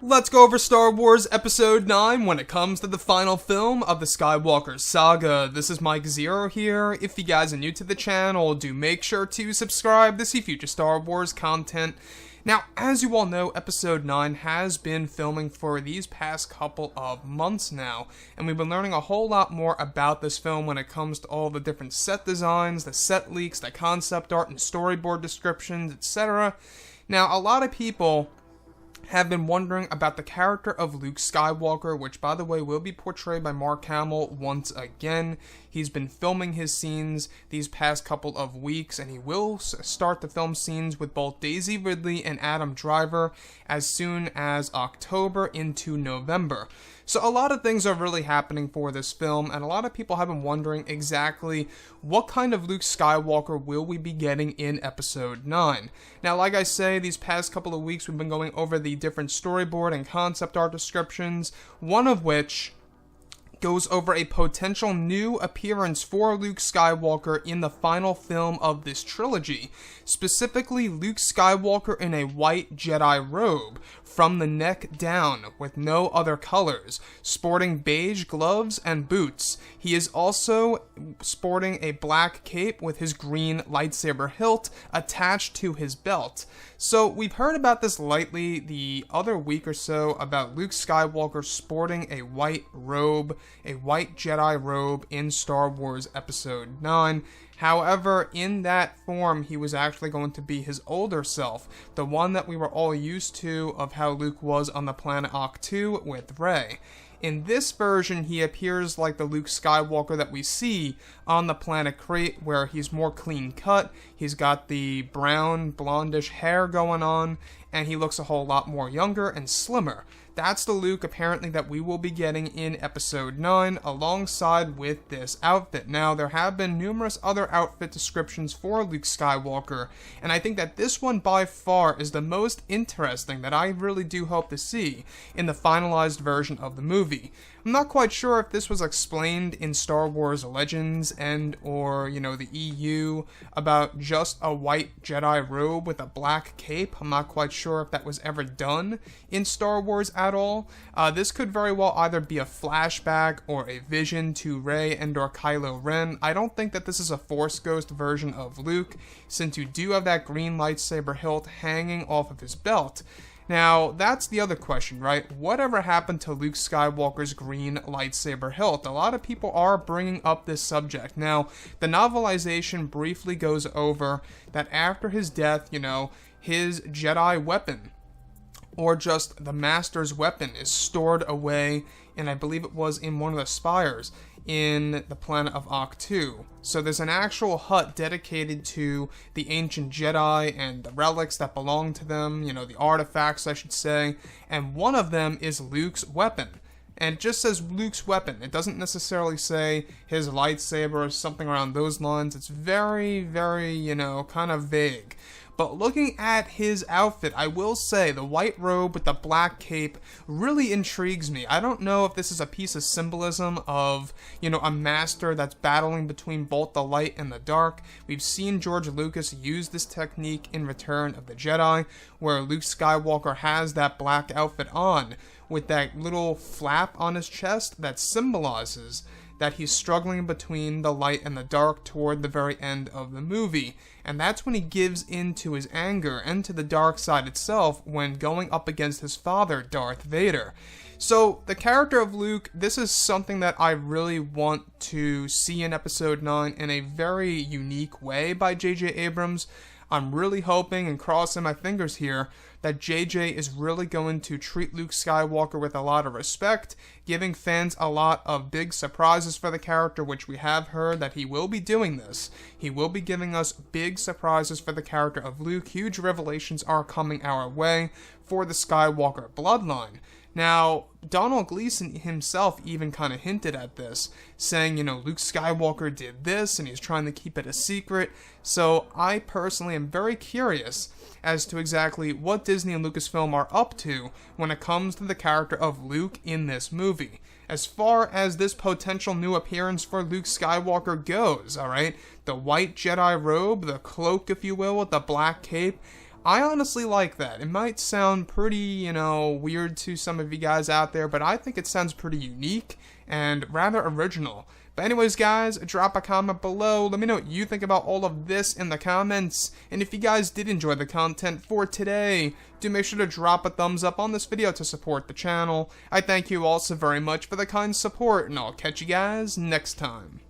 Let's go over Star Wars Episode 9 when it comes to the final film of the Skywalker saga. This is Mike Zero here. If you guys are new to the channel, do make sure to subscribe to see future Star Wars content. Now, as you all know, Episode 9 has been filming for these past couple of months now, and we've been learning a whole lot more about this film when it comes to all the different set designs, the set leaks, the concept art and storyboard descriptions, etc. Now, a lot of people have been wondering about the character of Luke Skywalker, which, by the way, will be portrayed by Mark Hamill once again. He's been filming his scenes these past couple of weeks, and he will start to film scenes with both Daisy Ridley and Adam Driver as soon as October into November. So a lot of things are really happening for this film, and a lot of people have been wondering exactly what kind of Luke Skywalker will we be getting in Episode 9. Now, like I say, these past couple of weeks we've been going over the different storyboard and concept art descriptions, one of which goes over a potential new appearance for Luke Skywalker in the final film of this trilogy, specifically Luke Skywalker in a white Jedi robe from the neck down with no other colors, sporting beige gloves and boots. He is also sporting a black cape with his green lightsaber hilt attached to his belt. So we've heard about this lightly the other week or so about Luke Skywalker sporting a white robe, a white Jedi robe in Star Wars Episode 9. However, in that form, he was actually going to be his older self, the one that we were all used to of how Luke was on the planet Ahch-To with Rey. In this version, he appears like the Luke Skywalker that we see on the planet Crate, where he's more clean cut, he's got the brown, blondish hair going on, and he looks a whole lot more younger and slimmer. That's the Luke, apparently, that we will be getting in Episode 9, alongside with this outfit. Now, there have been numerous other outfit descriptions for Luke Skywalker, and I think that this one, by far, is the most interesting that I really do hope to see in the finalized version of the movie. I'm not quite sure if this was explained in Star Wars Legends and or, the EU about just a white Jedi robe with a black cape. I'm not quite sure if that was ever done in Star Wars at all. This could very well either be a flashback or a vision to Rey and or Kylo Ren. I don't think that this is a Force Ghost version of Luke, since you do have that green lightsaber hilt hanging off of his belt. Now, that's the other question, right? Whatever happened to Luke Skywalker's green lightsaber hilt? A lot of people are bringing up this subject. Now, the novelization briefly goes over that after his death, his Jedi weapon, or just the Master's weapon, is stored away, and I believe it was in one of the spires in the planet of Ahch-To. So there's an actual hut dedicated to the ancient Jedi and the relics that belong to them, the artifacts, I should say, and one of them is Luke's weapon. And it just says Luke's weapon. It doesn't necessarily say his lightsaber or something around those lines. It's very, very, kind of vague. But looking at his outfit, I will say the white robe with the black cape really intrigues me. I don't know if this is a piece of symbolism of, a master that's battling between both the light and the dark. We've seen George Lucas use this technique in Return of the Jedi, where Luke Skywalker has that black outfit on with that little flap on his chest that symbolizes that he's struggling between the light and the dark toward the very end of the movie. And that's when he gives in to his anger and to the dark side itself when going up against his father, Darth Vader. So, the character of Luke, this is something that I really want to see in Episode 9 in a very unique way by J.J. Abrams. I'm really hoping and crossing my fingers here that JJ is really going to treat Luke Skywalker with a lot of respect, giving fans a lot of big surprises for the character, which we have heard that he will be doing this. He will be giving us big surprises for the character of Luke. Huge revelations are coming our way for the Skywalker bloodline. Now, Donald Gleason himself even kind of hinted at this, saying, Luke Skywalker did this, and he's trying to keep it a secret. So, I personally am very curious as to exactly what Disney and Lucasfilm are up to when it comes to the character of Luke in this movie. As far as this potential new appearance for Luke Skywalker goes, alright? The white Jedi robe, the cloak, if you will, with the black cape, I honestly like that. It might sound pretty, weird to some of you guys out there, but I think it sounds pretty unique and rather original. But anyways, guys, drop a comment below. Let me know what you think about all of this in the comments. And if you guys did enjoy the content for today, do make sure to drop a thumbs up on this video to support the channel. I thank you all so very much for the kind support, and I'll catch you guys next time.